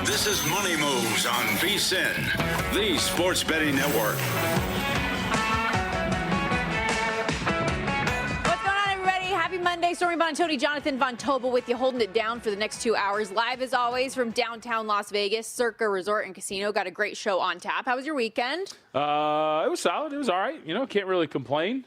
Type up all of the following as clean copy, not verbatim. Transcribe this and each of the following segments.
This is Money Moves on VSiN, the sports betting network. What's going on, everybody? Happy Monday. Stormy, Buonantony, Jonathan Von Tobel with you, holding it down for the next 2 hours. Live as always from downtown Las Vegas, Circa Resort and Casino. Got a great show on tap. How was your weekend? It was solid. It was all right. Can't really complain.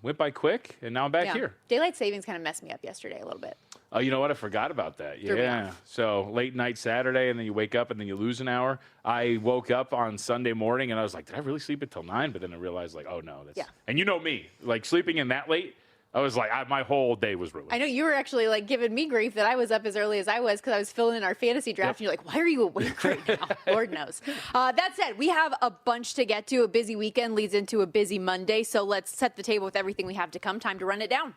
Went by quick, and now I'm back here. Daylight savings kind of messed me up yesterday a little bit. Oh, you know what? I forgot about that. Yeah. So late night Saturday, and then you wake up, and then you lose an hour. I woke up on Sunday morning, and I was like, did I really sleep until 9? But then I realized, oh, no. And you know me. Sleeping in that late, I was like, my whole day was ruined. I know you were actually giving me grief that I was up as early as I was because I was filling in our fantasy draft. Yep. And you're like, why are you awake right now? Lord knows. That said, we have a bunch to get to. A busy weekend leads into a busy Monday. So let's set the table with everything we have to come. Time to run it down.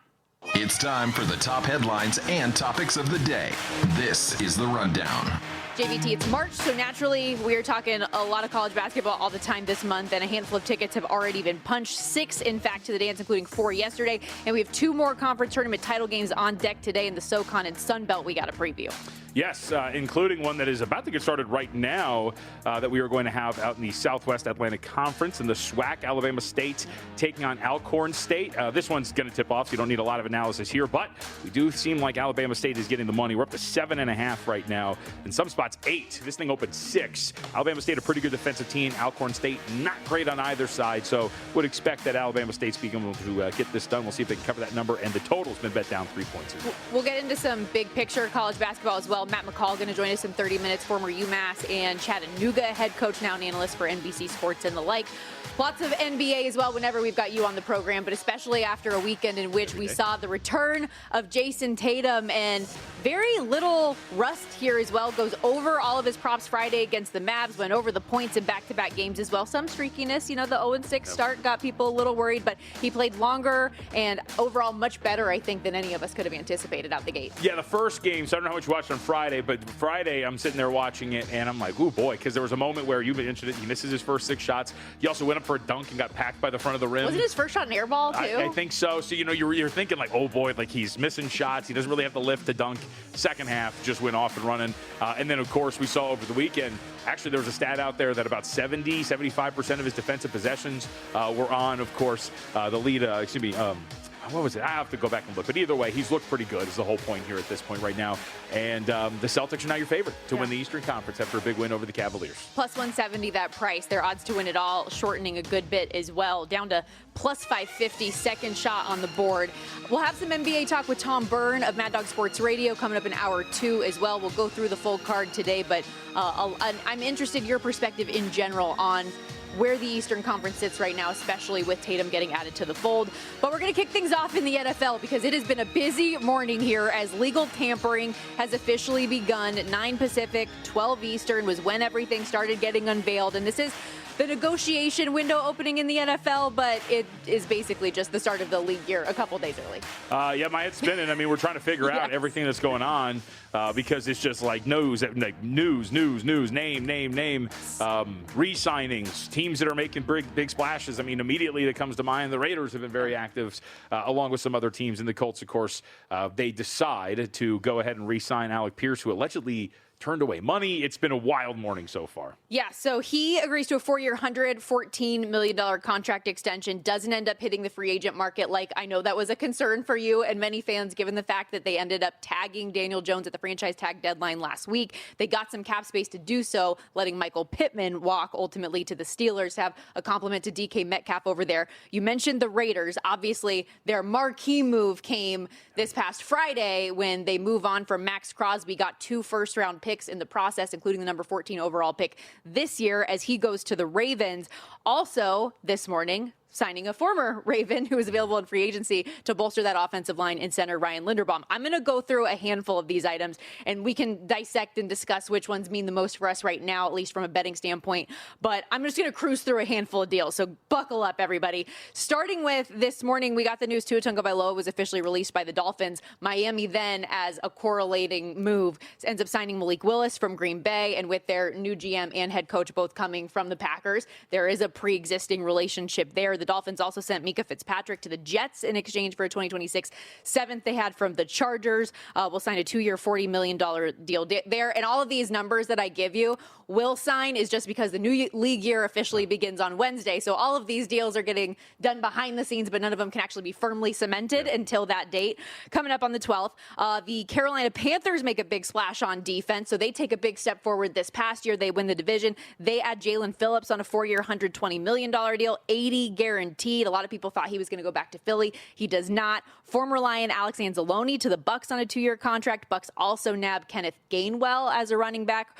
It's time for the top headlines and topics of the day. This is the Rundown. JVT, it's March, so naturally we are talking a lot of college basketball all the time this month, and a handful of tickets have already been punched. 6, in fact, to the dance, including 4 yesterday. And we have 2 more conference tournament title games on deck today in the SoCon and Sun Belt we got to preview. Yes, including one that is about to get started right now that we are going to have out in the Southwest Atlantic Conference in the SWAC. Alabama State taking on Alcorn State. This one's going to tip off, so you don't need a lot of analysis here, but we do seem like Alabama State is getting the money. We're up to 7.5 right now. In some spots, 8. This thing opened 6. Alabama State, a pretty good defensive team. Alcorn State, not great on either side, so would expect that Alabama State's being able to get this done. We'll see if they can cover that number, and the total's been bet down 3 points. We'll get into some big picture college basketball as well. Matt McCall going to join us in 30 minutes, former UMass and Chattanooga head coach, now an analyst for NBC Sports and the like. Lots of NBA as well whenever we've got you on the program, but especially after a weekend in which we saw the return of Jason Tatum and very little rust here as well. Goes over all of his props Friday against the Mavs, went over the points in back-to-back games as well. Some streakiness, the 0-6 start got people a little worried, but he played longer and overall much better, I think, than any of us could have anticipated out the gate. Yeah, the first game, so I don't know how much you watched on Friday, but Friday I'm sitting there watching it, and I'm like, ooh, boy, because there was a moment where you mentioned it, he misses his first 6 shots. He also went up for a dunk and got packed by the front of the rim. Was it his first shot an air ball, too? I think so. So, you're thinking oh, boy, he's missing shots. He doesn't really have to lift to dunk. Second half just went off and running. And then, of course, we saw over the weekend, actually, there was a stat out there that about 75% of his defensive possessions were on, of course, the lead, what was it? I have to go back and look. But either way, he's looked pretty good is the whole point here at this point right now. And the Celtics are now your favorite to win the Eastern Conference after a big win over the Cavaliers. Plus 170 that price. Their odds to win it all shortening a good bit as well. Down to plus 550, second shot on the board. We'll have some NBA talk with Tom Byrne of Mad Dog Sports Radio coming up in hour 2 as well. We'll go through the full card today, but I'm interested in your perspective in general on where the Eastern Conference sits right now, especially with Tatum getting added to the fold. But we're going to kick things off in the NFL because it has been a busy morning here as legal tampering has officially begun. 9 Pacific, 12 Eastern was when everything started getting unveiled. And this is the negotiation window opening in the NFL, but it is basically just the start of the league year a couple days early. Yeah, my head's spinning. I mean, we're trying to figure out everything that's going on because it's just news, name, re-signings, teams that are making big splashes. I mean, immediately that comes to mind, the Raiders have been very active, along with some other teams. And the Colts, of course, they decide to go ahead and re-sign Alec Pierce, who allegedly turned away money. It's been a wild morning so far. Yeah, so he agrees to a 4-year, $114 million contract extension, doesn't end up hitting the free agent market. I know that was a concern for you and many fans, given the fact that they ended up tagging Daniel Jones at the franchise tag deadline last week. They got some cap space to do so, letting Michael Pittman walk ultimately to the Steelers, have a compliment to DK Metcalf over there. You mentioned the Raiders. Obviously, their marquee move came this past Friday when they move on from Max Crosby, got 2 first-round picks in the process, including the number 14 overall pick this year as he goes to the Ravens. Also, this morning, signing a former Raven who is available in free agency to bolster that offensive line in center Ryan Linderbaum. I'm going to go through a handful of these items, and we can dissect and discuss which ones mean the most for us right now, at least from a betting standpoint. But I'm just going to cruise through a handful of deals, so buckle up, everybody. Starting with this morning, we got the news Tua Tagovailoa was officially released by the Dolphins. Miami then, as a correlating move, ends up signing Malik Willis from Green Bay, and with their new GM and head coach both coming from the Packers, there is a pre-existing relationship there. The The Dolphins also sent Mika Fitzpatrick to the Jets in exchange for a 2026 seventh they had from the Chargers. We'll sign a 2-year, $40 million deal there. And all of these numbers that I give you will sign is just because the new league year officially begins on Wednesday. So all of these deals are getting done behind the scenes, but none of them can actually be firmly cemented until that date. Coming up on the 12th, the Carolina Panthers make a big splash on defense. So they take a big step forward this past year. They win the division. They add Jalen Phillips on a 4-year, $120 million deal, 80 guaranteed. A lot of people thought he was going to go back to Philly. He does not. Former Lion Alex Anzalone to the Bucs on a 2-year contract. Bucs also nab Kenneth Gainwell as a running back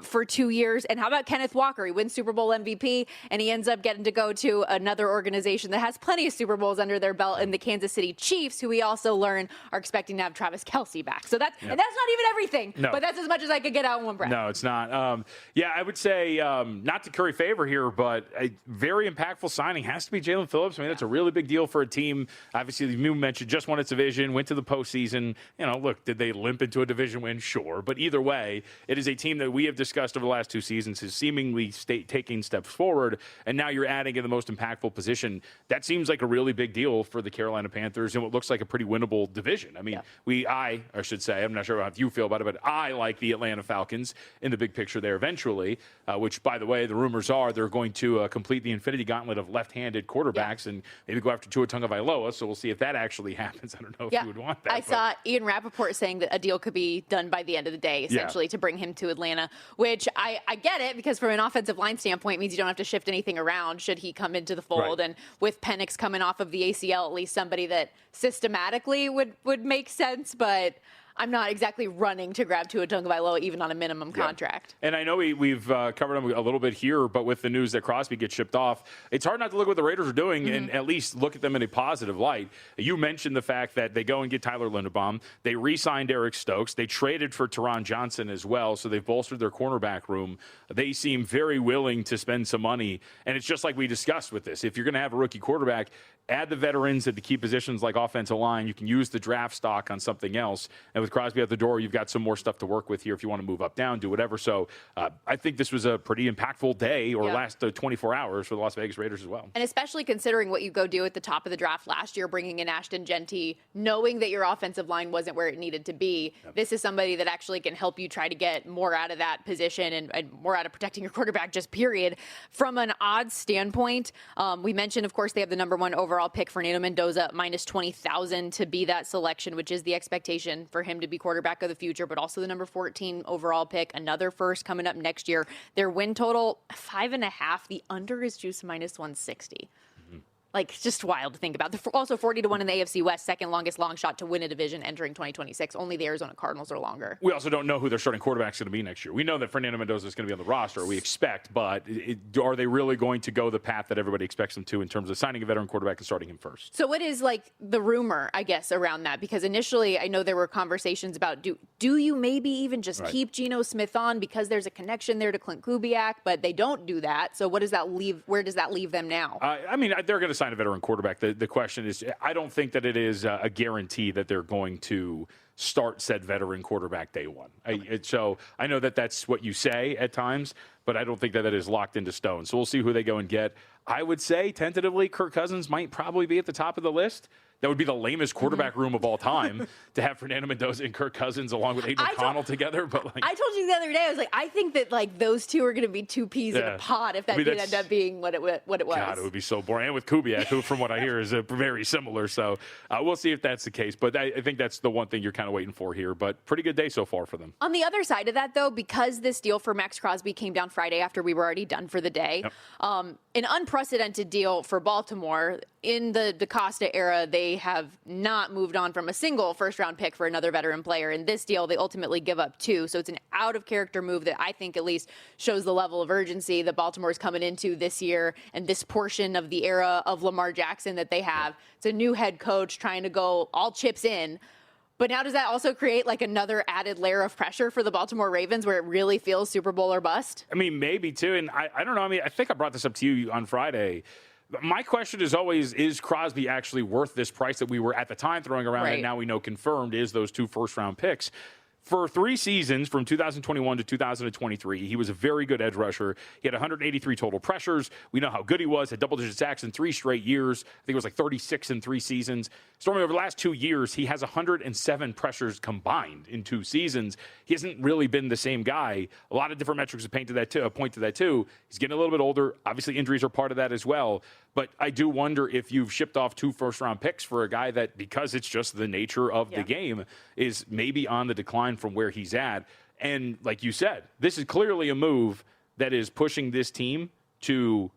for 2 years. And how about Kenneth Walker? He wins Super Bowl MVP, and he ends up getting to go to another organization that has plenty of Super Bowls under their belt in the Kansas City Chiefs, who we also learn are expecting to have Travis Kelce back. So and that's not even everything, but that's as much as I could get out in one breath. No, it's not. I would say not to curry favor here, but a very impactful signing has to be Jalen Phillips. I mean, that's a really big deal for a team. Obviously, you mentioned just won its division, went to the postseason. Look, did they limp into a division win? Sure. But either way, it is a team that we have discussed over the last 2 seasons is seemingly taking steps forward, and now you're adding in the most impactful position. That seems like a really big deal for the Carolina Panthers and what looks like a pretty winnable division. I mean, I should say, I'm not sure how you feel about it, but I like the Atlanta Falcons in the big picture there eventually, which, by the way, the rumors are they're going to complete the infinity gauntlet of left-handed quarterbacks and maybe go after Tua Tagovailoa, so we'll see if that actually happens. I don't know if you would want that. I saw Ian Rappaport saying that a deal could be done by the end of the day, essentially, to bring him to Atlanta, which I get it, because from an offensive line standpoint, it means you don't have to shift anything around should he come into the fold. And with Penix coming off of the ACL, at least somebody that systematically would make sense, but I'm not exactly running to grab Tua Tagovailoa even on a minimum contract. And I know we've covered him a little bit here, but with the news that Crosby gets shipped off, it's hard not to look at what the Raiders are doing and at least look at them in a positive light. You mentioned the fact that they go and get Tyler Linderbaum. They re-signed Eric Stokes. They traded for Teron Johnson as well, so they've bolstered their cornerback room. They seem very willing to spend some money, and it's just like we discussed with this. If you're going to have a rookie quarterback, add the veterans at the key positions like offensive line. You can use the draft stock on something else. And with Crosby at the door, you've got some more stuff to work with here if you want to move up, down, do whatever. So I think this was a pretty impactful day or last 24 hours for the Las Vegas Raiders as well. And especially considering what you go do at the top of the draft last year, bringing in Ashton Genty, knowing that your offensive line wasn't where it needed to be. This is somebody that actually can help you try to get more out of that position and more out of protecting your quarterback, just period. From an odds standpoint, we mentioned, of course, they have the number 1 overall pick, Fernando Mendoza, minus 20,000 to be that selection, which is the expectation for him to be quarterback of the future, but also the number 14 overall pick, another first coming up next year. Their win total, 5.5. The under is juice minus 160. Like, it's just wild to think about. Also 40-1 in the AFC West, second longest long shot to win a division entering 2026. Only the Arizona Cardinals are longer. We also don't know who their starting quarterback is going to be next year. We know that Fernando Mendoza is going to be on the roster, we expect, but are they really going to go the path that everybody expects them to in terms of signing a veteran quarterback and starting him first? So what is, like, the rumor, I guess, around that? Because initially, I know there were conversations about, do you maybe even just keep Geno Smith on because there's a connection there to Clint Kubiak, but they don't do that. So what does that leave? Where does that leave them now? I mean, they're going to sign a veteran quarterback. The question is, I don't think that it is a guarantee that they're going to start said veteran quarterback day one. So I know that that's what you say at times, but I don't think that is locked into stone. So we'll see who they go and get. I would say tentatively Kirk Cousins might probably be at the top of the list. That would be the lamest quarterback room of all time to have Fernando Mendoza and Kirk Cousins along with Aiden O'Connell together. But I told you the other day, I was like, I think that those two are going to be two peas in a pod if that did end up being what it was. God, it would be so boring. And with Kubiak, who from what I hear is very similar. So we'll see if that's the case. But I think that's the one thing you're kind of waiting for here. But pretty good day so far for them. On the other side of that, though, because this deal for Max Crosby came down Friday after we were already done for the day, an unprecedented deal for Baltimore. In the DaCosta era, they have not moved on from a single first-round pick for another veteran player. In this deal, they ultimately give up 2. So it's an out-of-character move that I think at least shows the level of urgency that Baltimore is coming into this year and this portion of the era of Lamar Jackson that they have. It's a new head coach trying to go all chips in. But now does that also create like another added layer of pressure for the Baltimore Ravens where it really feels Super Bowl or bust? I mean, maybe too. And I don't know. I mean, I think I brought this up to you on Friday. My question is always, is Crosby actually worth this price that we were at the time throwing around and now we know confirmed is those 2 first-round picks? For 3 seasons, from 2021 to 2023, he was a very good edge rusher. He had 183 total pressures. We know how good he was. Had double-digit sacks in 3 straight years. I think it was like 36 in 3 seasons. Stormy, over the last 2 years, he has 107 pressures combined in 2 seasons. He hasn't really been the same guy. A lot of different metrics point to that too. He's getting a little bit older. Obviously, injuries are part of that as well. But I do wonder if you've shipped off 2 first-round picks for a guy that, because it's just the nature of the game, is maybe on the decline from where he's at. And like you said, this is clearly a move that is pushing this team to,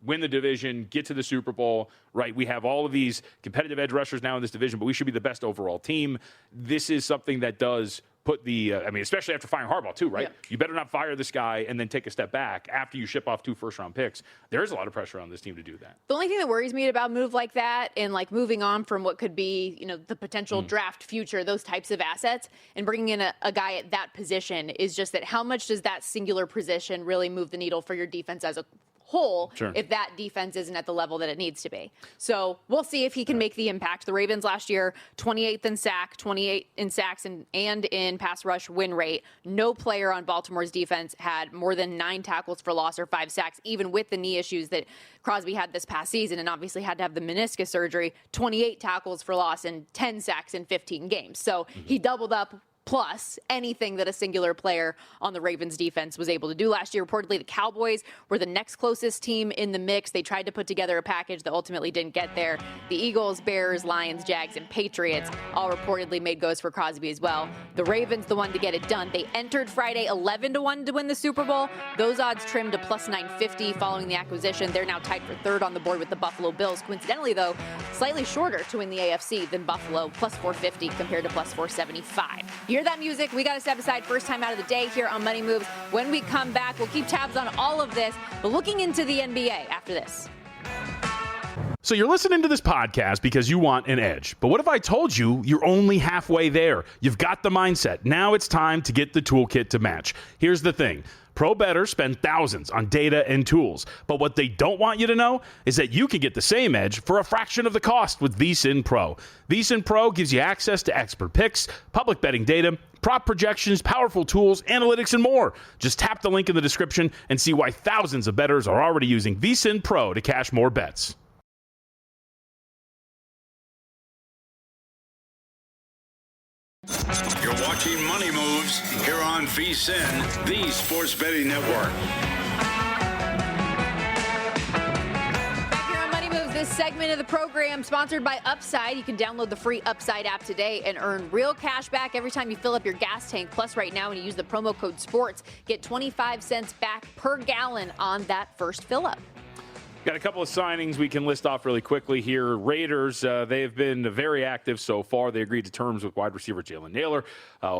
win the division, get to the Super Bowl, right? We have all of these competitive edge rushers now in this division, but we should be the best overall team. This is something that does put the, especially after firing Harbaugh too, right? Yeah. You better not fire this guy and then take a step back after you ship off 2 first-round picks. There is a lot of pressure on this team to do that. The only thing that worries me about a move like that and like moving on from what could be, the potential draft future, those types of assets, and bringing in a guy at that position is just that how much does that singular position really move the needle for your defense as a whole if that defense isn't at the level that it needs to be. So we'll see if he can make the impact. The Ravens last year, 28th in sack, 28 in sacks and in pass rush win rate. No player on Baltimore's defense had more than 9 tackles for loss or 5 sacks, even with the knee issues that Crosby had this past season and obviously had to have the meniscus surgery. 28 tackles for loss and 10 sacks in 15 games. So he doubled up plus anything that a singular player on the Ravens defense was able to do last year. Reportedly, the Cowboys were the next closest team in the mix. They tried to put together a package that ultimately didn't get there. The Eagles, Bears, Lions, Jags, and Patriots all reportedly made goes for Crosby as well. The Ravens, the one to get it done. They entered Friday 11-1 to win the Super Bowl. Those odds trimmed to plus 950 following the acquisition. They're now tied for 3rd on the board with the Buffalo Bills. Coincidentally, though, slightly shorter to win the AFC than Buffalo, plus 450 compared to plus 475. Hear that music? We got to step aside. First time out of the day here on Money Moves. When we come back, we'll keep tabs on all of this, but looking into the NBA after this. So you're listening to this podcast because you want an edge. But what if I told you you're only halfway there? You've got the mindset. Now it's time to get the toolkit to match. Here's the thing. Pro bettors spend thousands on data and tools, but what they don't want you to know is that you can get the same edge for a fraction of the cost with VSiN Pro. VSiN Pro gives you access to expert picks, public betting data, prop projections, powerful tools, analytics, and more. Just tap the link in the description and see why thousands of bettors are already using VSiN Pro to cash more bets. You're watching Money Moves here on VSiN, the Sports Betting Network. Back here on Money Moves, this segment of the program sponsored by Upside. You can download the free Upside app today and earn real cash back every time you fill up your gas tank. Plus, right now, when you use the promo code SPORTS, get 25 cents back per gallon on that first fill up. Got a couple of signings we can list off really quickly here. Raiders, they've been very active so far. They agreed to terms with wide receiver Jalen Naylor.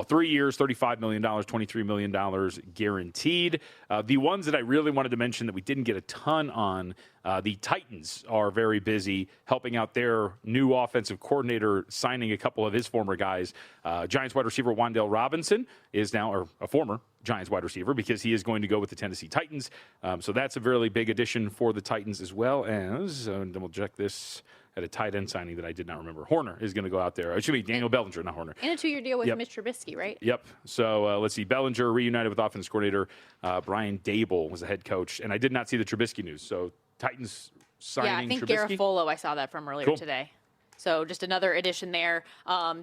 3 years, $35 million, $23 million guaranteed. The ones that I really wanted to mention that we didn't get a ton on, the Titans are very busy helping out their new offensive coordinator, signing a couple of his former guys. Giants wide receiver Wan'Dale Robinson is now, or a former Giants wide receiver, because he is going to go with the Tennessee Titans. So that's a really big addition for the Titans, as well as, double check this, at a tight end signing that I did not remember. Horner is going to go out there. It should be Daniel Bellinger, not Horner. And a 2-year deal with Mitch Trubisky, right? Yep. So let's see. Bellinger reunited with offense coordinator Brian Dable was the head coach. And I did not see the Trubisky news. So Titans signing Trubisky. Yeah, I think Garofolo, I saw that from earlier today. So just another addition there.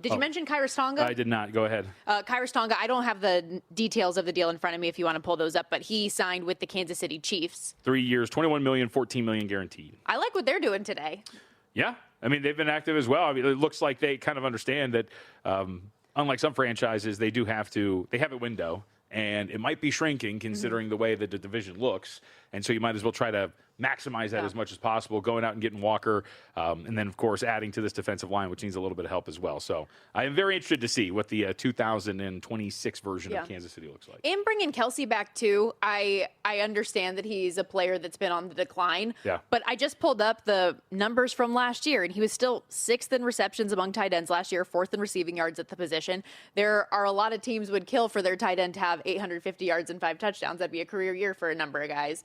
Did you mention Kyrus Tonga? I did not. Go ahead. Kyrus Tonga, I don't have the details of the deal in front of me if you want to pull those up, but he signed with the Kansas City Chiefs. 3 years, $21 million, $14 million guaranteed. I like what they're doing today. Yeah. I mean, they've been active as well. I mean, it looks like they kind of understand that, unlike some franchises, they have a window, and it might be shrinking considering the way that the division looks. And so you might as well try to maximize that as much as possible, going out and getting Walker, and then, of course, adding to this defensive line, which needs a little bit of help as well. So I am very interested to see what the 2026 version of Kansas City looks like. And bringing Kelsey back, too, I understand that he's a player that's been on the decline. Yeah. But I just pulled up the numbers from last year, and he was still 6th in receptions among tight ends last year, 4th in receiving yards at the position. There are a lot of teams would kill for their tight end to have 850 yards and 5 touchdowns. That'd be a career year for a number of guys.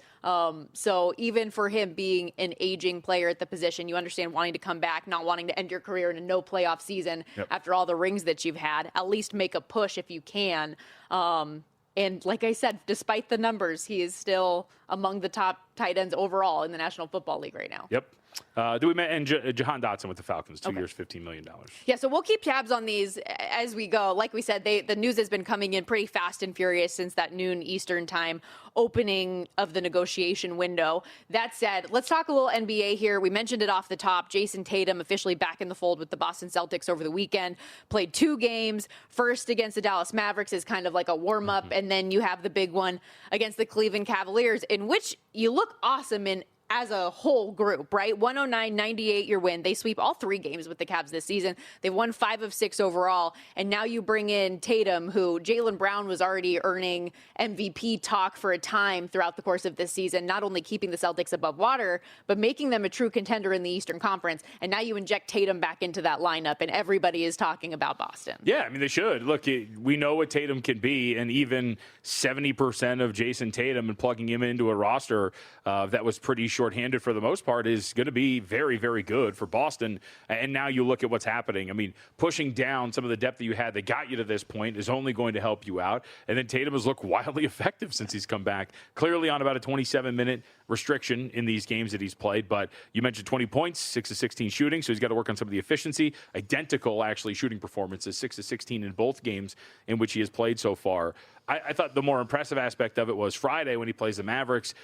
So even even for him being an aging player at the position, you understand wanting to come back, not wanting to end your career in a no playoff season after all the rings that you've had. At least make a push if you can. And like I said, despite the numbers, he is still among the top tight ends overall in the National Football League right now. Yep. And Jahan Dotson with the Falcons, 2 years, $15 million. Yeah, so we'll keep tabs on these as we go. Like we said, the news has been coming in pretty fast and furious since that noon Eastern time opening of the negotiation window. That said, let's talk a little NBA here. We mentioned it off the top. Jason Tatum officially back in the fold with the Boston Celtics over the weekend. Played 2 games. First against the Dallas Mavericks is kind of like a warm-up, and then you have the big one against the Cleveland Cavaliers, in which you look awesome in as a whole group, right? 109-98 your win. They sweep all 3 games with the Cavs this season. They've won 5 of 6 overall. And now you bring in Tatum, who Jaylen Brown was already earning MVP talk for a time throughout the course of this season, not only keeping the Celtics above water, but making them a true contender in the Eastern Conference. And now you inject Tatum back into that lineup, and everybody is talking about Boston. Yeah, I mean, they should. Look, we know what Tatum can be, and even 70% of Jason Tatum and plugging him into a roster that was pretty shorthanded for the most part is going to be very, very good for Boston. And now you look at what's happening. I mean, pushing down some of the depth that you had that got you to this point is only going to help you out. And then Tatum has looked wildly effective since he's come back, clearly on about a 27-minute restriction in these games that he's played. But you mentioned 20 points, 6 of 16 shooting, so he's got to work on some of the efficiency. Identical, actually, shooting performances, 6 of 16 in both games in which he has played so far. I thought the more impressive aspect of it was Friday when he plays the Mavericks.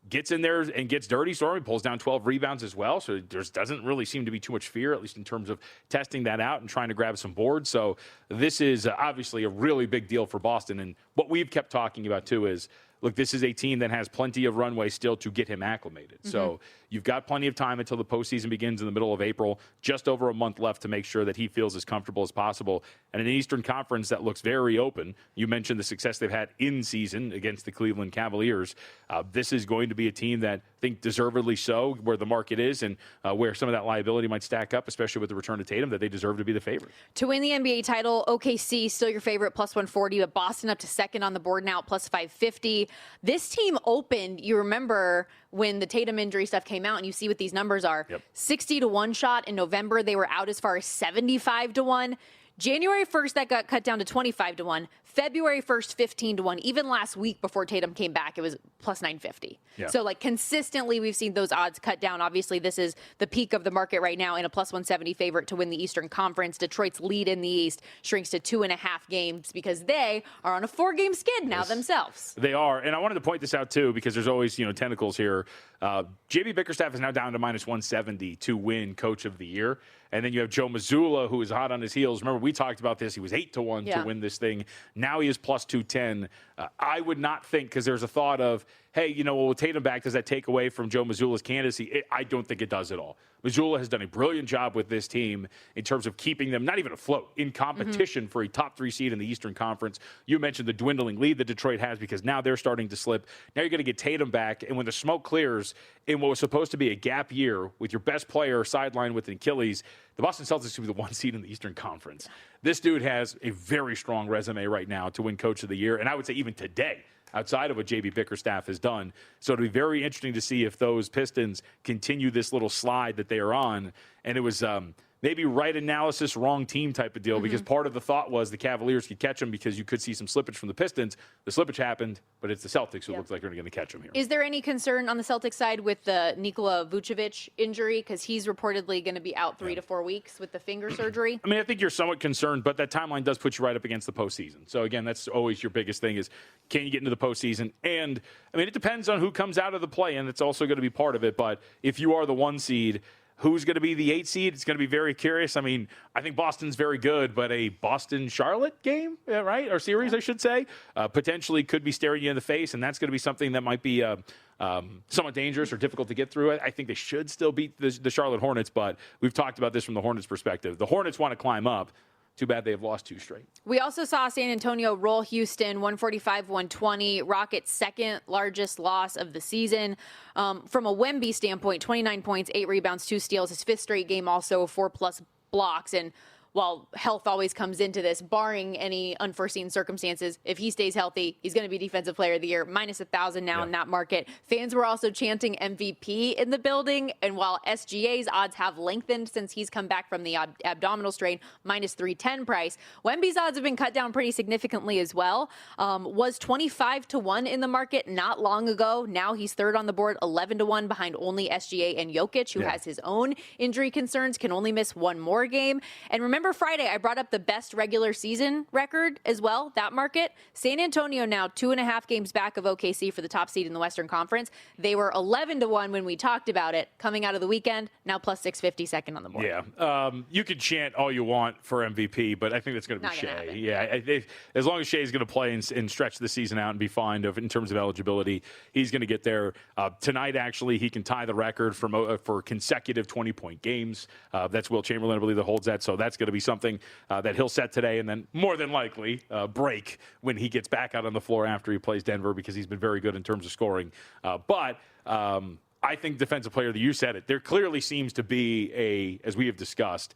Gets in there and gets dirty. Stormy pulls down 12 rebounds as well. So there doesn't really seem to be too much fear, at least in terms of testing that out and trying to grab some boards. So this is obviously a really big deal for Boston. And what we've kept talking about, too, is, look, this is a team that has plenty of runway still to get him acclimated. So you've got plenty of time until the postseason begins in the middle of April, just over a month left to make sure that he feels as comfortable as possible. And in an Eastern Conference that looks very open, you mentioned the success they've had in season against the Cleveland Cavaliers. This is going to be a team that I think deservedly so, where the market is and where some of that liability might stack up, especially with the return of Tatum, that they deserve to be the favorite. To win the NBA title, OKC still your favorite, plus 140, but Boston up to second on the board now, plus 550. This team opened, you remember when the Tatum injury stuff came out, and you see what these numbers are. 60-1 shot in November. They were out as far as 75-1. January 1st, that got cut down to 25-1. February 1st, 15-1. Even last week before Tatum came back, it was plus 950. So, like, consistently, we've seen those odds cut down. Obviously, this is the peak of the market right now in a plus 170 favorite to win the Eastern Conference. Detroit's lead in the East shrinks to 2.5 games because they are on a 4-game skid now themselves. They are. And I wanted to point this out, too, because there's always, tentacles here. J.B. Bickerstaff is now down to minus 170 to win Coach of the Year. And then you have Joe Mazzulla, who is hot on his heels. Remember, we talked about this. He was 8-1 to win this thing. Now he is plus 210. I would not think, because there's a thought of, hey, with Tatum back, does that take away from Joe Mazzulla's candidacy? I don't think it does at all. Mazzulla has done a brilliant job with this team in terms of keeping them not even afloat, in competition for a top 3 seed in the Eastern Conference. You mentioned the dwindling lead that Detroit has because now they're starting to slip. Now you're going to get Tatum back, and when the smoke clears in what was supposed to be a gap year with your best player sidelined with an Achilles, the Boston Celtics will be the 1 seed in the Eastern Conference. This dude has a very strong resume right now to win Coach of the Year, and I would say even today, outside of what J.B. Bickerstaff has done. So it'll be very interesting to see if those Pistons continue this little slide that they are on. And it was maybe right analysis, wrong team type of deal, because part of the thought was the Cavaliers could catch them because you could see some slippage from the Pistons. The slippage happened, but it's the Celtics who looks like they're going to catch them here. Is there any concern on the Celtics side with the Nikola Vucevic injury? Because he's reportedly going to be out 3 to 4 weeks with the finger surgery. I mean, I think you're somewhat concerned, but that timeline does put you right up against the postseason. So, again, that's always your biggest thing is, can you get into the postseason? And, I mean, it depends on who comes out of the play-in. That's also going to be part of it. But if you are the 1 seed, who's going to be the 8 seed? It's going to be very curious. I mean, I think Boston's very good, but a Boston-Charlotte game, right, or series, I should say, potentially could be staring you in the face, and that's going to be something that might be somewhat dangerous or difficult to get through. I think they should still beat the Charlotte Hornets, but we've talked about this from the Hornets' perspective. The Hornets want to climb up. Too bad they have lost 2 straight. We also saw San Antonio roll Houston 145-120. Rockets' second largest loss of the season. From a Wemby standpoint, 29 points, 8 rebounds, 2 steals. His 5th straight game also 4+ blocks. And while health always comes into this, barring any unforeseen circumstances, if he stays healthy, he's going to be Defensive Player of the Year, minus 1,000 now in that market. Fans were also chanting MVP in the building, and while SGA's odds have lengthened since he's come back from the abdominal strain, minus 310 price, Wemby's odds have been cut down pretty significantly as well. Was 25-1 in the market not long ago. Now he's third on the board, 11-1 behind only SGA and Jokic, who has his own injury concerns, can only miss one more game. And remember Friday, I brought up the best regular season record as well, that market. San Antonio now 2.5 games back of OKC for the top seed in the Western Conference. They were 11-1 when we talked about it. Coming out of the weekend, now plus 650 second on the board. Yeah. You could chant all you want for MVP, but I think that's going to be Shea. Yeah. As long as Shea's going to play and stretch the season out and be fine in terms of eligibility, he's going to get there. Tonight, actually, he can tie the record for consecutive 20-point games. That's Will Chamberlain, I believe, that holds that. So that's going to be something that he'll set today and then more than likely break when he gets back out on the floor after he plays Denver, because he's been very good in terms of scoring. But I think Defensive Player of the Year, you said it. There clearly seems to be as we have discussed,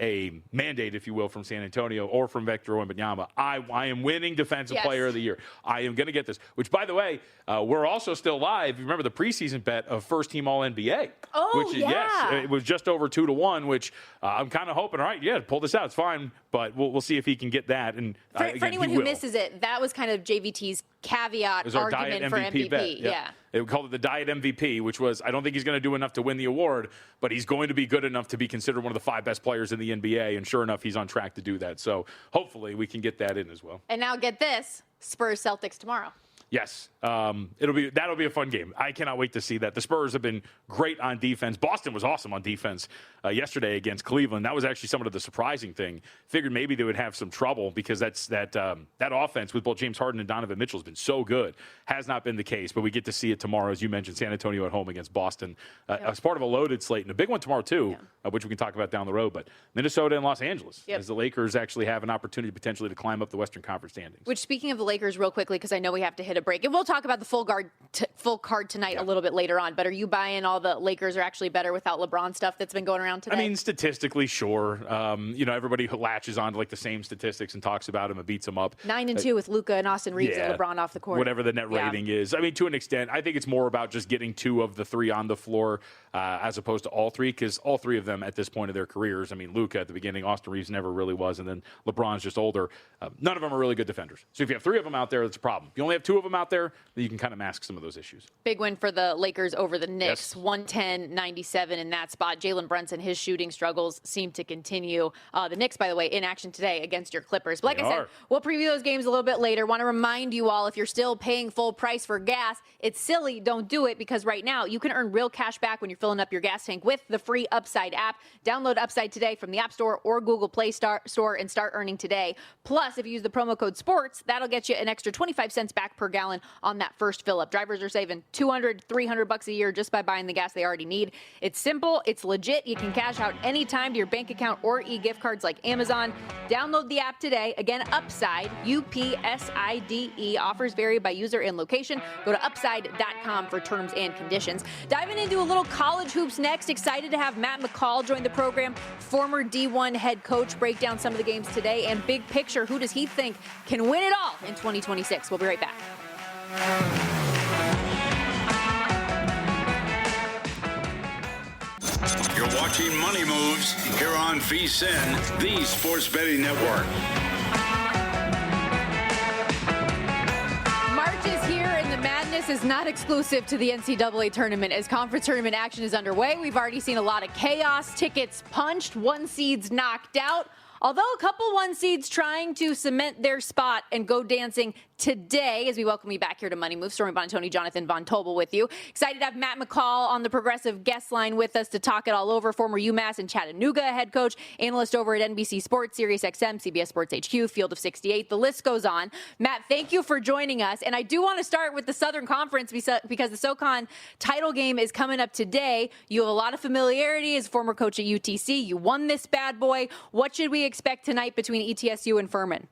a mandate, if you will, from San Antonio or from Victor Wembanyama. I am winning Defensive Player of the Year. I am going to get this. Which, by the way, we're also still live. Remember the preseason bet of first-team All-NBA? Oh, which, yes, it was just over 2-1, which I'm kind of hoping, all right, pull this out. It's fine, but we'll see if he can get that. And for anyone who misses it, that was kind of JVT's caveat argument for MVP. Bet. Yeah. They called it the Diet MVP, which was, I don't think he's going to do enough to win the award, but he's going to be good enough to be considered one of the 5 best players in the NBA. And sure enough, he's on track to do that. So hopefully we can get that in as well. And now get this, Spurs-Celtics tomorrow. Yes, that'll be a fun game. I cannot wait to see that. The Spurs have been great on defense. Boston was awesome on defense yesterday against Cleveland. That was actually somewhat of the surprising thing. Figured maybe they would have some trouble because that offense with both James Harden and Donovan Mitchell has been so good. Has not been the case, but we get to see it tomorrow, as you mentioned. San Antonio at home against Boston as part of a loaded slate, and a big one tomorrow too, which we can talk about down the road. But Minnesota and Los Angeles, as the Lakers actually have an opportunity potentially to climb up the Western Conference standings. Which, speaking of the Lakers, real quickly, because I know we have to hit a break, and we'll talk about the full card tonight a little bit later on. But are you buying all the Lakers are actually better without LeBron stuff that's been going around today? I mean, statistically, sure. Everybody latches on to like the same statistics and talks about him and beats him up. 9-2 with Luka and Austin Reeves and LeBron off the court. Whatever the net rating is. I mean, to an extent, I think it's more about just getting 2 of the 3 on the floor as opposed to all 3, because all 3 of them at this point of their careers, I mean, Luka at the beginning, Austin Reeves never really was, and then LeBron's just older. None of them are really good defenders. So if you have 3 of them out there, that's a problem. If you only have 2 of them out there, then you can kind of mask some of those issues. Big win for the Lakers over the Knicks, 110-97 in that spot. Jalen Brunson, his shooting struggles seem to continue. The Knicks, by the way, in action today against your Clippers. But like I said, we'll preview those games a little bit later. Want to remind you all, if you're still paying full price for gas, it's silly. Don't do it, because right now you can earn real cash back when you're filling up your gas tank with the free Upside app. Download Upside today from the App Store or Google Play Store and start earning today. Plus, if you use the promo code SPORTS, that'll get you an extra 25 cents back per gallon on that first fill up. Drivers are saving $200-$300 a year just by buying the gas they already need. It's simple. It's legit. You can cash out anytime to your bank account or e-gift cards like Amazon. Download the app today. Again, Upside, UPSIDE. Offers vary by user and location. Go to upside.com for terms and conditions. Diving into a little college hoops next. Excited to have Matt McCall join the program, former D1 head coach, break down some of the games today, and big picture, who does he think can win it all in 2026? We'll be right back. You're watching Money Moves here on VSiN, the Sports Betting Network. March is here, and the madness is not exclusive to the NCAA tournament. As conference tournament action is underway, we've already seen a lot of chaos, tickets punched, 1 seeds knocked out. Although a couple 1 seeds trying to cement their spot and go dancing today, as we welcome you back here to Money Moves. Stormy, Buonantony, Jonathan Von Tobel with you. Excited to have Matt McCall on the Progressive guest line with us to talk it all over. Former UMass and Chattanooga head coach, analyst over at NBC Sports, SiriusXM, CBS Sports HQ, Field of 68. The list goes on. Matt, thank you for joining us. And I do want to start with the Southern Conference because the SoCon title game is coming up today. You have a lot of familiarity as former coach at UTC. You won this bad boy. What should we expect tonight between ETSU and Furman?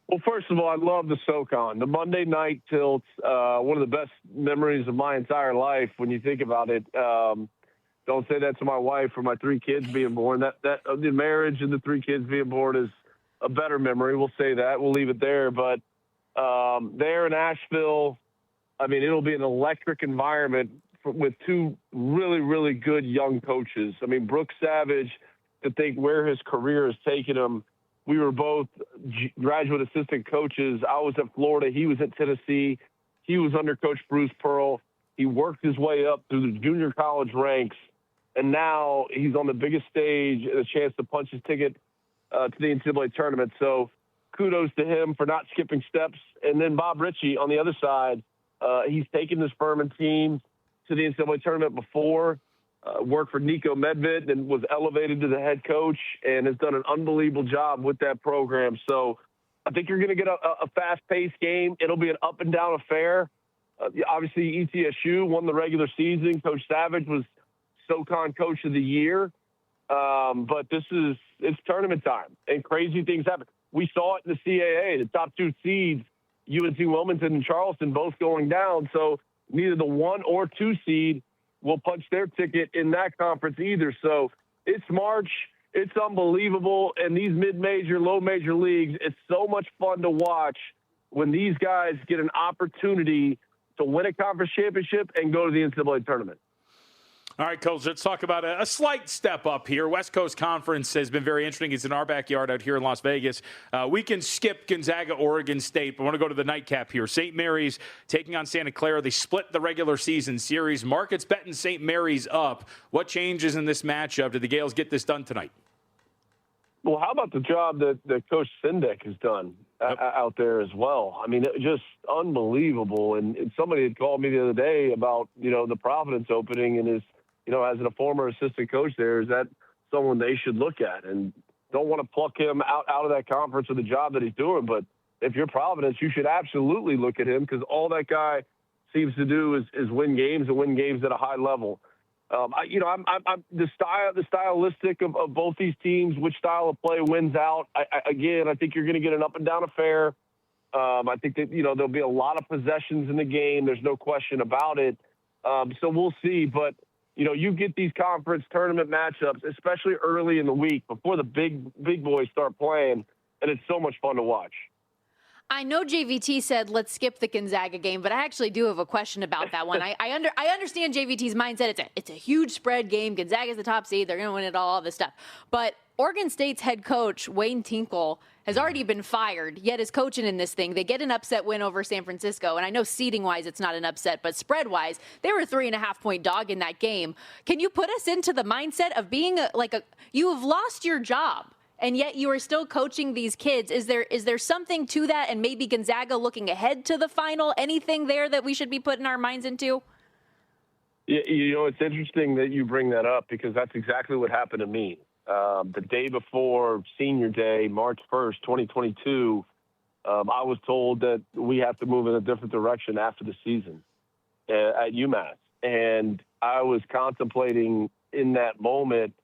Well, first of all, I love the SoCon. The Monday night tilt's one of the best memories of my entire life when you think about it. Don't say that to my wife for my 3 kids being born. That the marriage and the 3 kids being born is a better memory. We'll say that. We'll leave it there. But there in Asheville, I mean, it'll be an electric environment with 2 really, really good young coaches. I mean, Brooks Savage, to think where his career has taken him. We were both graduate assistant coaches. I was at Florida. He was at Tennessee. He was under Coach Bruce Pearl. He worked his way up through the junior college ranks, and now he's on the biggest stage and a chance to punch his ticket to the NCAA tournament. So kudos to him for not skipping steps. And then Bob Ritchie on the other side, he's taken this Furman team to the NCAA tournament before, worked for Nico Medved and was elevated to the head coach and has done an unbelievable job with that program. So I think you're going to get a fast-paced game. It'll be an up-and-down affair. Obviously, ETSU won the regular season. Coach Savage was SoCon Coach of the Year. But it's tournament time, and crazy things happen. We saw it in the CAA, the top 2 seeds, UNC Wilmington and Charleston, both going down. So neither the 1 or 2 seed will punch their ticket in that conference either. So it's March. It's unbelievable. And these mid-major, low-major leagues, it's so much fun to watch when these guys get an opportunity to win a conference championship and go to the NCAA tournament. All right, Coach, let's talk about a slight step up here. West Coast Conference has been very interesting. It's in our backyard out here in Las Vegas. We can skip Gonzaga, Oregon State, but I want to go to the nightcap here. St. Mary's taking on Santa Clara. They split the regular season series. Market's betting St. Mary's up. What changes in this matchup? Did the Gales get this done tonight? Well, how about the job that Coach Sindek has done out there as well? I mean, just unbelievable. And somebody had called me the other day about, the Providence opening and his, as a former assistant coach there, is that someone they should look at? And don't want to pluck him out of that conference or the job that he's doing. But if you're Providence, you should absolutely look at him, because all that guy seems to do is win games and win games at a high level. I'm the stylistic of both these teams, which style of play wins out. I think you're going to get an up and down affair. I think that, there'll be a lot of possessions in the game. There's no question about it. So we'll see. But, you get these conference tournament matchups, especially early in the week before the big boys start playing, and it's so much fun to watch. I know JVT said let's skip the Gonzaga game, but I actually do have a question about that one. I understand JVT's mindset. It's a huge spread game. Gonzaga's the top seed. They're going to win it all this stuff. But Oregon State's head coach, Wayne Tinkle, has already been fired, yet is coaching in this thing. They get an upset win over San Francisco. And I know seeding-wise it's not an upset, but spread-wise, they were a 3.5-point dog in that game. Can you put us into the mindset of being you have lost your job, and yet you are still coaching these kids? Is there something to that? And maybe Gonzaga looking ahead to the final? Anything there that we should be putting our minds into? It's interesting that you bring that up, because that's exactly what happened to me. The day before senior day, March 1st, 2022, I was told that we have to move in a different direction after the season at UMass. And I was contemplating in that moment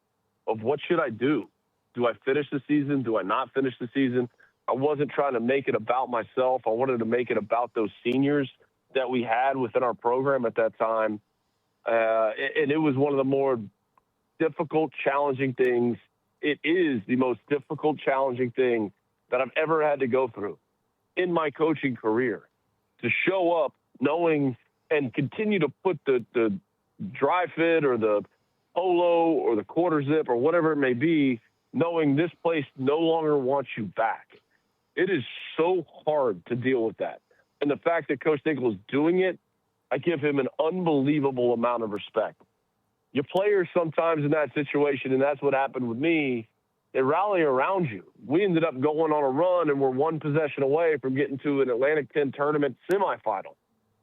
of what should I do? Do I finish the season? Do I not finish the season? I wasn't trying to make it about myself. I wanted to make it about those seniors that we had within our program at that time. And it was one of the more difficult, challenging things. It is the most difficult, challenging thing that I've ever had to go through in my coaching career, to show up knowing and continue to put the dry fit or the polo or the quarter zip or whatever it may be, knowing this place no longer wants you back. It is so hard to deal with that. And the fact that Coach Tinkle is doing it, I give him an unbelievable amount of respect. Your players sometimes in that situation, and that's what happened with me, they rally around you. We ended up going on a run, and we're one possession away from getting to an Atlantic 10 tournament semifinal.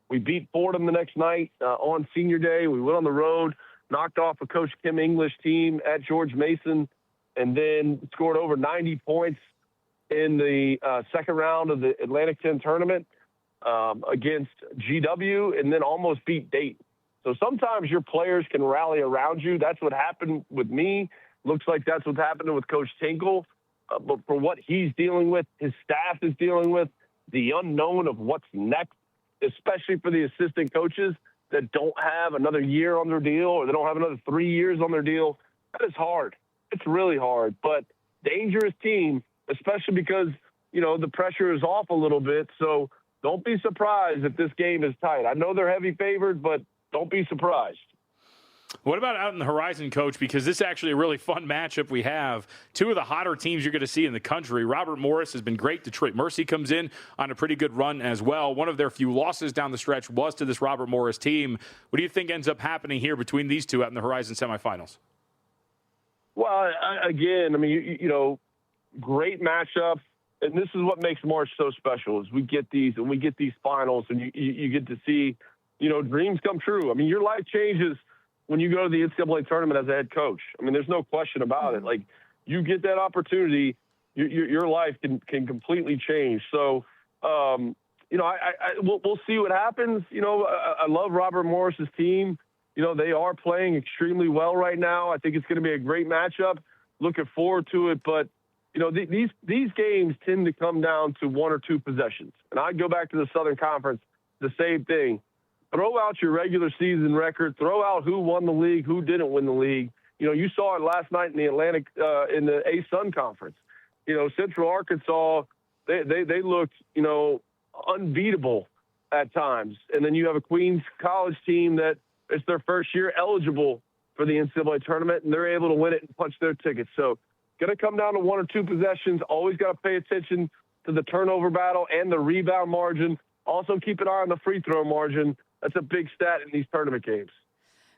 We beat Fordham the next night on senior day. We went on the road, knocked off a Coach Kim English team at George Mason, and then scored over 90 points in the second round of the Atlantic 10 tournament against GW, and then almost beat Dayton. So sometimes your players can rally around you. That's what happened with me. Looks like that's what's happening with Coach Tinkle. But for what he's dealing with, his staff is dealing with, the unknown of what's next, especially for the assistant coaches, that don't have another year on their deal or they don't have another 3 years on their deal. That is hard. It's really hard, but dangerous team, especially because, the pressure is off a little bit. So don't be surprised if this game is tight. I know they're heavy favored, but don't be surprised. What about out in the horizon, Coach? Because this is actually a really fun matchup we have. Two of the hotter teams you're going to see in the country. Robert Morris has been great. Detroit Mercy comes in on a pretty good run as well. One of their few losses down the stretch was to this Robert Morris team. What do you think ends up happening here between these two out in the horizon semifinals? Well, again, great matchup. And this is what makes March so special is we get these finals and you get to see, dreams come true. I mean, your life changes when you go to the NCAA tournament as a head coach. I mean, there's no question about it. Like, you get that opportunity, your life can completely change. So, we'll see what happens. I love Robert Morris's team. They are playing extremely well right now. I think it's going to be a great matchup. Looking forward to it. But, these games tend to come down to one or two possessions. And I go back to the Southern Conference, the same thing. Throw out your regular season record. Throw out who won the league, who didn't win the league. You saw it last night in the Atlantic, in the A-Sun Conference. Central Arkansas, they looked, unbeatable at times. And then you have a Queens College team that it's their first year eligible for the NCAA tournament, and they're able to win it and punch their tickets. So going to come down to one or two possessions. Always got to pay attention to the turnover battle and the rebound margin. Also keep an eye on the free throw margin. That's a big stat in these tournament games.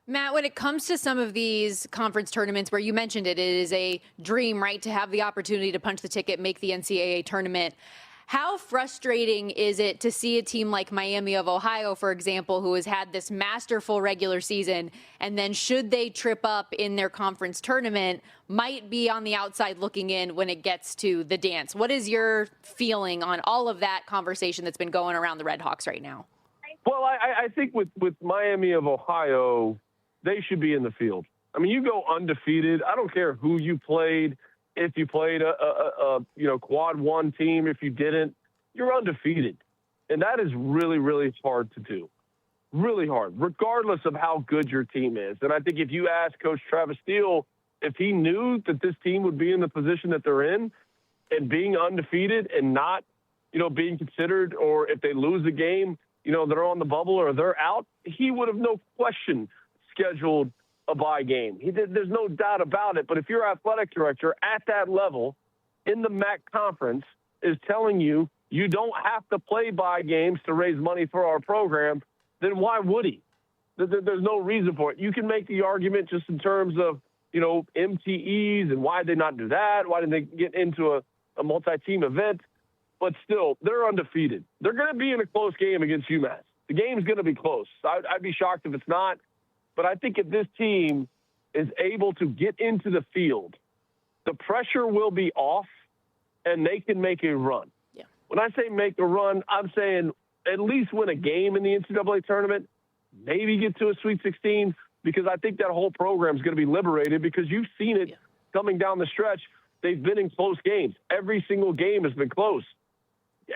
Matt, when it comes to some of these conference tournaments where you mentioned it is a dream, right, to have the opportunity to punch the ticket, make the NCAA tournament. How frustrating is it to see a team like Miami of Ohio, for example, who has had this masterful regular season, and then should they trip up in their conference tournament, might be on the outside looking in when it gets to the dance? What is your feeling on all of that conversation that's been going around the Red Hawks right now? Well, I think with Miami of Ohio, they should be in the field. I mean, you go undefeated. I don't care who you played. If you played a quad one team, if you didn't, you're undefeated. And that is really, really hard to do. Really hard, regardless of how good your team is. And I think if you ask Coach Travis Steele if he knew that this team would be in the position that they're in and being undefeated and not, being considered, or if they lose a game, they're on the bubble or they're out, he would have no question scheduled a bye game. There's no doubt about it. But if your athletic director at that level in the MAC conference is telling you you don't have to play bye games to raise money for our program, then why would he? There's no reason for it. You can make the argument just in terms of, MTEs and why did they not do that? Why didn't they get into a multi-team event? But still, they're undefeated. They're going to be in a close game against UMass. The game's going to be close. I'd be shocked if it's not. But I think if this team is able to get into the field, the pressure will be off and they can make a run. Yeah. When I say make a run, I'm saying at least win a game in the NCAA tournament, maybe get to a Sweet 16, because I think that whole program is going to be liberated because you've seen it coming down the stretch. They've been in close games. Every single game has been close.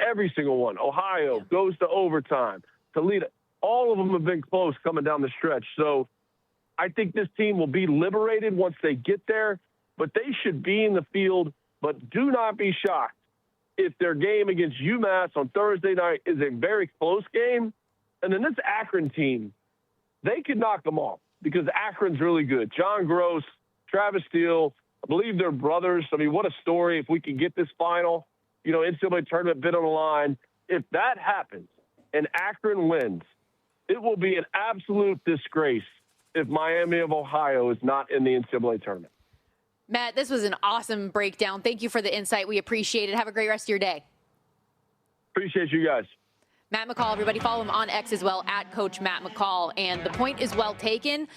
Every single one. Ohio goes to overtime. Toledo. All of them have been close coming down the stretch. So I think this team will be liberated once they get there, but they should be in the field. But do not be shocked if their game against UMass on Thursday night is a very close game. And then this Akron team, they could knock them off because Akron's really good. John Gross, Travis Steele, I believe they're brothers. I mean, what a story if we can get this final, NCAA tournament bid on the line. If that happens and Akron wins, it will be an absolute disgrace if Miami of Ohio is not in the NCAA tournament. Matt, this was an awesome breakdown. Thank you for the insight. We appreciate it. Have a great rest of your day. Appreciate you guys. Matt McCall, everybody follow him on X as well, at Coach Matt McCall. And the point is well taken.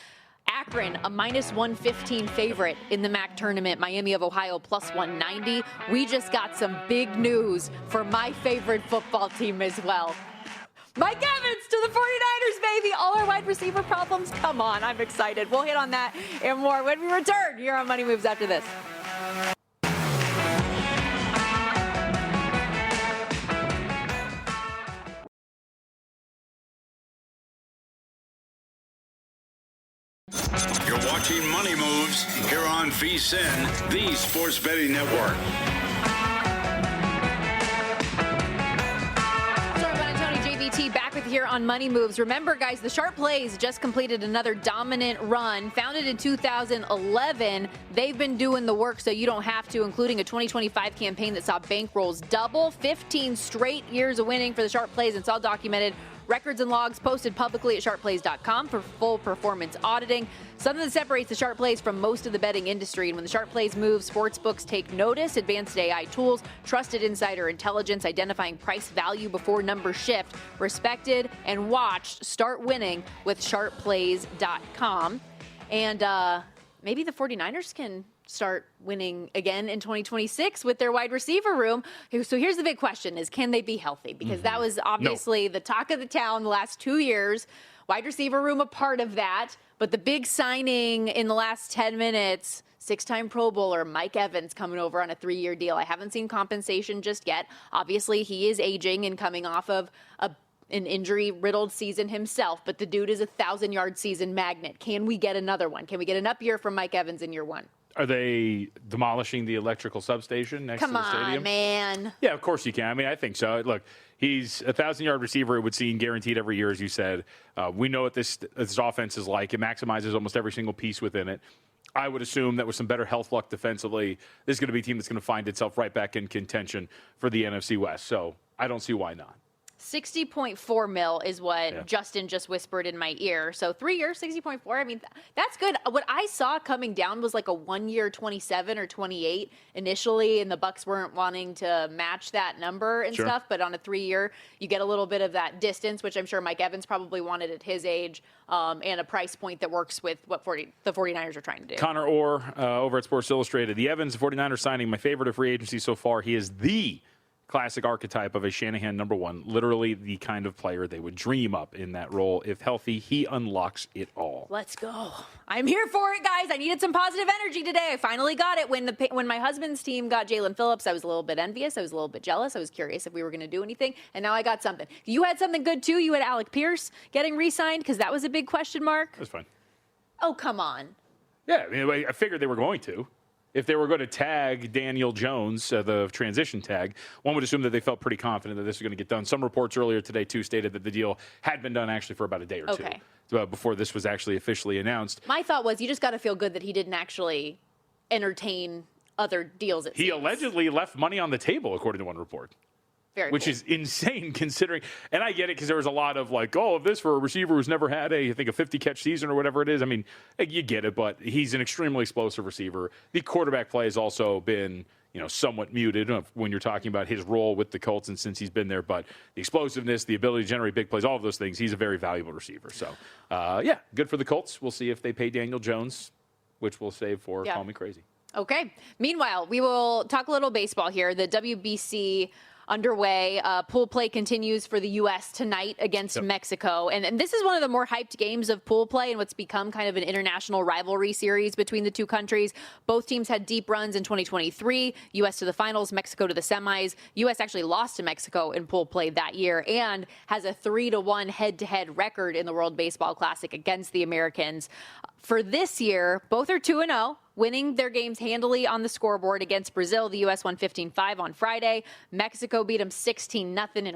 Akron, a -115 favorite in the MAC tournament. Miami of Ohio, +190. We just got some big news for my favorite football team as well. Mike Evans to the 49ers, baby. All our wide receiver problems. Come on, I'm excited. We'll hit on that and more when we return here on Money Moves after this. You're watching Money Moves here on VSiN, the Sports Betting Network. Buonantony, JVT, back with you here on Money Moves. Remember, guys, the Sharp Plays just completed another dominant run. Founded in 2011, they've been doing the work so you don't have to, including a 2025 campaign that saw bankrolls double, 15 straight years of winning for the Sharp Plays. It's all documented. Records and logs posted publicly at sharpplays.com for full performance auditing. Something that separates the Sharp Plays from most of the betting industry. And when the Sharp Plays move, sportsbooks take notice. Advanced AI tools, trusted insider intelligence, identifying price value before numbers shift. Respected and watched. Start winning with sharpplays.com. And maybe the 49ers can start winning again in 2026 with their wide receiver room. So here's the big question is, can they be healthy? Because that was obviously the talk of the town the last 2 years. Wide receiver room a part of that. But the big signing in the last 10 minutes, 6-time Pro Bowler Mike Evans coming over on a 3-year deal. I haven't seen compensation just yet. Obviously, he is aging and coming off of an injury-riddled season himself, but the dude is a 1,000-yard season magnet. Can we get another one? Can we get an up year from Mike Evans in year one? Are they demolishing the electrical substation next to the stadium? Come on, man. Yeah, of course you can. I mean, I think so. Look, he's a 1,000-yard receiver. It would seem guaranteed every year, as you said. We know what this offense is like. It maximizes almost every single piece within it. I would assume that with some better health luck defensively, this is going to be a team that's going to find itself right back in contention for the NFC West. So I don't see why not. 60.4 mil is what Justin just whispered in my ear. So 3 years, 60.4. I mean, that's good. What I saw coming down was like a 1 year 27 or 28 initially, and the Bucs weren't wanting to match that number and stuff. But on a 3 year, you get a little bit of that distance, which I'm sure Mike Evans probably wanted at his age, and a price point that works with what the 49ers are trying to do. Connor Orr over at Sports Illustrated. The Evans 49ers signing, my favorite of free agency so far. He is the classic archetype of a Shanahan number one, literally the kind of player they would dream up in that role. If healthy, he unlocks it all. Let's go. I'm here for it, guys. I needed some positive energy today. I finally got it. When my husband's team got Jalen Phillips, I was a little bit envious. I was a little bit jealous. I was curious if we were going to do anything, and now I got something. You had something good, too. You had Alec Pierce getting re-signed, because that was a big question mark. That's fine. Oh, come on. Yeah, I mean, I figured they were going to. If they were going to tag Daniel Jones, the transition tag, one would assume that they felt pretty confident that this was going to get done. Some reports earlier today, too, stated that the deal had been done actually for about a day or two before this was actually officially announced. My thought was you just got to feel good that he didn't actually entertain other deals. He allegedly left money on the table, according to one report. Which is insane considering, and I get it because there was a lot of like, oh, this for a receiver who's never had a 50-catch season or whatever it is. I mean, you get it, but he's an extremely explosive receiver. The quarterback play has also been, somewhat muted when you're talking about his role with the Colts and since he's been there. But the explosiveness, the ability to generate big plays, all of those things, he's a very valuable receiver. So, good for the Colts. We'll see if they pay Daniel Jones, which we'll save for Call Me Crazy. Okay. Meanwhile, we will talk a little baseball here. The WBC underway. Pool play continues for the U.S. tonight against Mexico. And this is one of the more hyped games of pool play and what's become kind of an international rivalry series between the two countries. Both teams had deep runs in 2023, U.S. to the finals, Mexico to the semis. U.S. actually lost to Mexico in pool play that year and has a 3-1 head-to-head record in the World Baseball Classic against the Americans. For this year, both are 2-0. Winning their games handily on the scoreboard against Brazil. The U.S. won 15-5 on Friday. Mexico beat them 16-0 in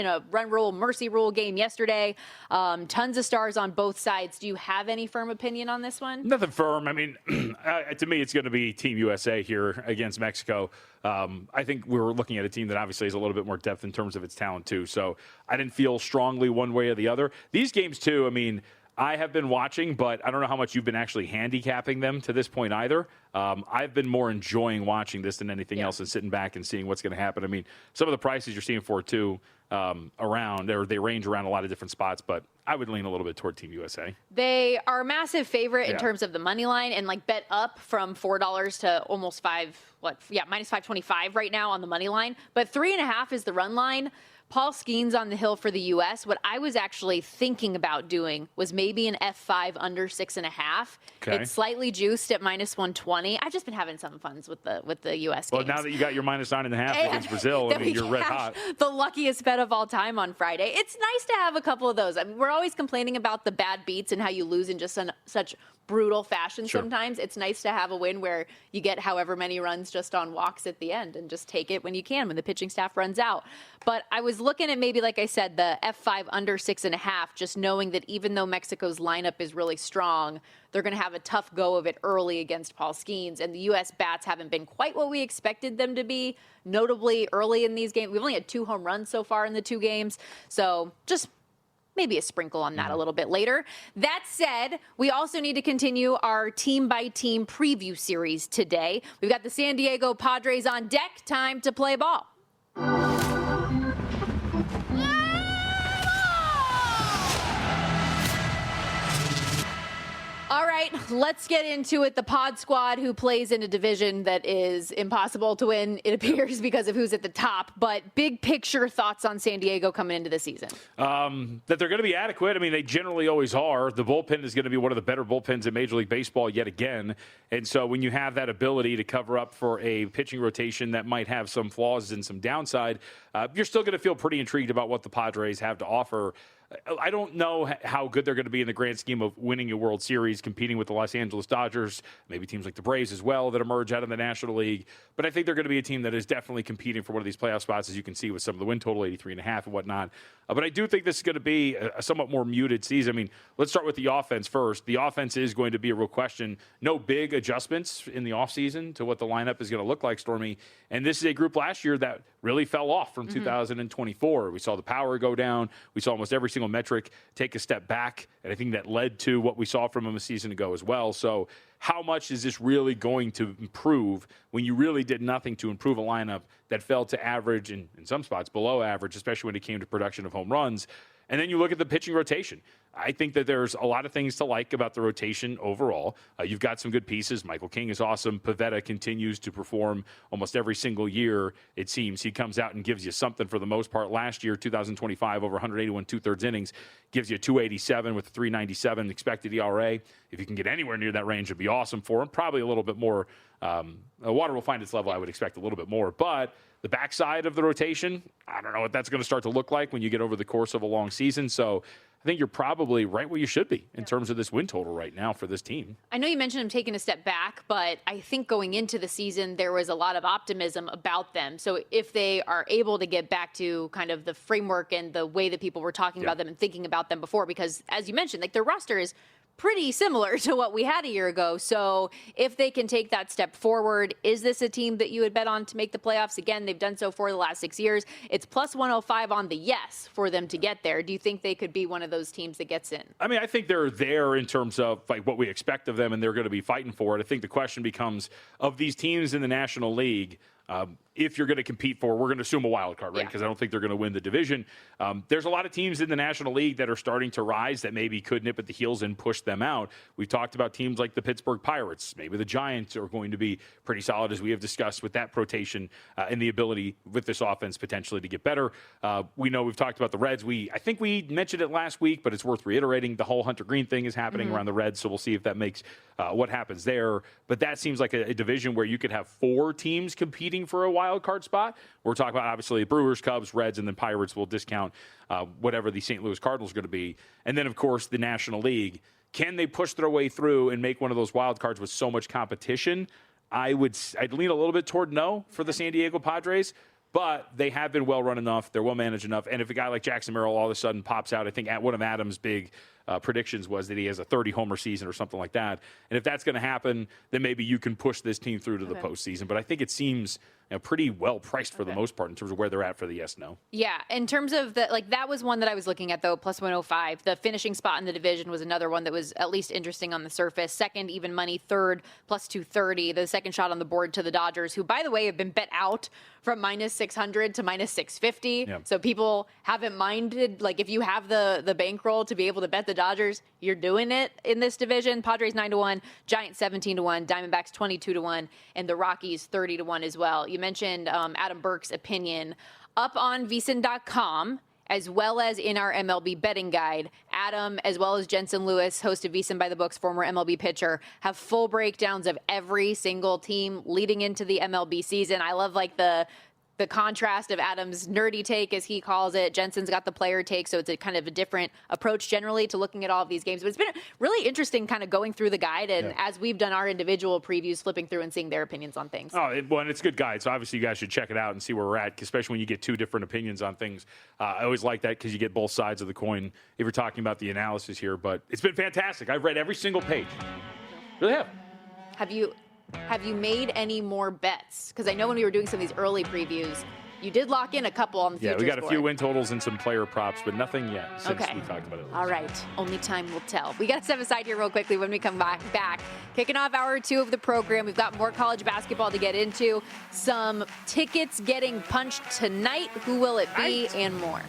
a run rule, mercy rule game yesterday. Tons of stars on both sides. Do you have any firm opinion on this one? Nothing firm. I mean, to me, it's going to be Team USA here against Mexico. I think we were looking at a team that obviously has a little bit more depth in terms of its talent, too. So I didn't feel strongly one way or the other. These games, too, I mean, I have been watching, but I don't know how much you've been actually handicapping them to this point either. I've been more enjoying watching this than anything else and sitting back and seeing what's going to happen. I mean, some of the prices you're seeing for it, too, they range around a lot of different spots, but I would lean a little bit toward Team USA. They are a massive favorite in terms of the money line and bet up from $4 to almost minus 525 right now on the money line. But 3.5 is the run line. Paul Skeens on the hill for the U.S. What I was actually thinking about doing was maybe an F5 under 6.5. Okay. It's slightly juiced at -120. I've just been having some funs with the U.S. games. Well, now that you got your -9.5 against Brazil, I mean, you're red hot. The luckiest bet of all time on Friday. It's nice to have a couple of those. I mean, we're always complaining about the bad beats and how you lose in just such brutal fashion sometimes. It's nice to have a win where you get however many runs just on walks at the end and just take it when you can, when the pitching staff runs out. But I was looking at maybe, like I said, the F5 under 6.5, just knowing that even though Mexico's lineup is really strong, they're going to have a tough go of it early against Paul Skeens. And the U.S. bats haven't been quite what we expected them to be, notably early in these games. We've only had 2 home runs so far in the 2 games. So just maybe a sprinkle on that a little bit later. That said, we also need to continue our team-by-team preview series today. We've got the San Diego Padres on deck. Time to play ball. All right, let's get into it. The Pod Squad, who plays in a division that is impossible to win, it appears, because of who's at the top. But big picture thoughts on San Diego coming into the season? That they're going to be adequate. I mean, they generally always are. The bullpen is going to be one of the better bullpens in Major League Baseball yet again. And so when you have that ability to cover up for a pitching rotation that might have some flaws and some downside, you're still going to feel pretty intrigued about what the Padres have to offer. I don't know how good they're going to be in the grand scheme of winning a World Series, competing with the Los Angeles Dodgers, maybe teams like the Braves as well that emerge out of the National League. But I think they're going to be a team that is definitely competing for one of these playoff spots, as you can see with some of the win total, 83.5 and whatnot. But I do think this is going to be a somewhat more muted season. I mean, let's start with the offense first. The offense is going to be a real question. No big adjustments in the offseason to what the lineup is going to look like, Stormy. And this is a group last year that really fell off from 2024. We saw the power go down. We saw almost every single metric take a step back. And I think that led to what we saw from them a season ago as well. So how much is this really going to improve when you really did nothing to improve a lineup that fell to average and in some spots below average, especially when it came to production of home runs? And then you look at the pitching rotation. I think that there's a lot of things to like about the rotation overall. You've got some good pieces. Michael King is awesome. Pivetta continues to perform almost every single year, it seems. He comes out and gives you something for the most part. Last year, 2025, over 181 2/3 innings, gives you 287 with a 397 expected ERA. If you can get anywhere near that range, it'd be awesome for him. Probably a little bit more. Water will find its level. I would expect a little bit more. But the backside of the rotation, I don't know what that's going to start to look like when you get over the course of a long season. So I think you're probably right where you should be in terms of this win total right now for this team. I know you mentioned him taking a step back, but I think going into the season, there was a lot of optimism about them. So if they are able to get back to kind of the framework and the way that people were talking about them and thinking about them before, because as you mentioned, like their roster is pretty similar to what we had a year ago. So if they can take that step forward, is this a team that you would bet on to make the playoffs? Again, they've done so for the last 6 years. It's plus 105 on the yes for them to get there. Do you think they could be one of those teams that gets in? I mean, I think they're there in terms of like what we expect of them, and they're going to be fighting for it. I think the question becomes, of these teams in the National League, if you're going to compete for, we're going to assume a wild card, right? Because I don't think they're going to win the division. There's a lot of teams in the National League that are starting to rise that maybe could nip at the heels and push them out. We've talked about teams like the Pittsburgh Pirates. Maybe the Giants are going to be pretty solid, as we have discussed with that rotation and the ability with this offense potentially to get better. We know we've talked about the Reds. I think we mentioned it last week, but it's worth reiterating. The whole Hunter Green thing is happening around the Reds, so we'll see if that makes what happens there. But that seems like a division where you could have 4 teams competing for a wild card spot. We're talking about obviously Brewers, Cubs, Reds, and then Pirates will discount whatever the St. Louis Cardinals are going to be. And then, of course, the National League. Can they push their way through and make one of those wild cards with so much competition? I'd lean a little bit toward no for the San Diego Padres, but they have been well run enough. They're well managed enough. And if a guy like Jackson Merrill all of a sudden pops out, I think one of Adams' big predictions was that he has a 30-homer season or something like that. And if that's going to happen, then maybe you can push this team through to the postseason. But I think it seems pretty well priced for the most part in terms of where they're at for the yes/no. Yeah, in terms of that was one that I was looking at, though, plus 105. The finishing spot in the division was another one that was at least interesting on the surface. Second, even money. Third, plus 230. The second shot on the board to the Dodgers, who, by the way, have been bet out from minus 600 to minus 650. Yep. So people haven't minded, if you have the bankroll to be able to bet the Dodgers, you're doing it in this division. Padres 9-1, Giants 17-1, Diamondbacks 22-1, and the Rockies 30-1 as well. You mentioned Adam Burke's opinion up on vsin.com, as well as in our MLB betting guide. Adam, as well as Jensen Lewis, host of VSiN by the Books, former MLB pitcher, have full breakdowns of every single team leading into the MLB season. I love the contrast of Adam's nerdy take, as he calls it. Jensen's got the player take, so it's a kind of a different approach generally to looking at all of these games. But it's been really interesting kind of going through the guide, and as we've done our individual previews, flipping through and seeing their opinions on things. And it's a good guide, so obviously you guys should check it out and see where we're at, especially when you get two different opinions on things. I always like that because you get both sides of the coin if you're talking about the analysis here. But it's been fantastic. I've read every single page. Really have. Have you made any more bets? Because I know when we were doing some of these early previews, you did lock in a couple on the futures we got a few board. win totals and some player props, but nothing yet since we talked about it. All right. Only time will tell. We got to step aside here real quickly when we come back. Kicking off hour 2 of the program. We've got more college basketball to get into. Some tickets getting punched tonight. Who will it be? And more.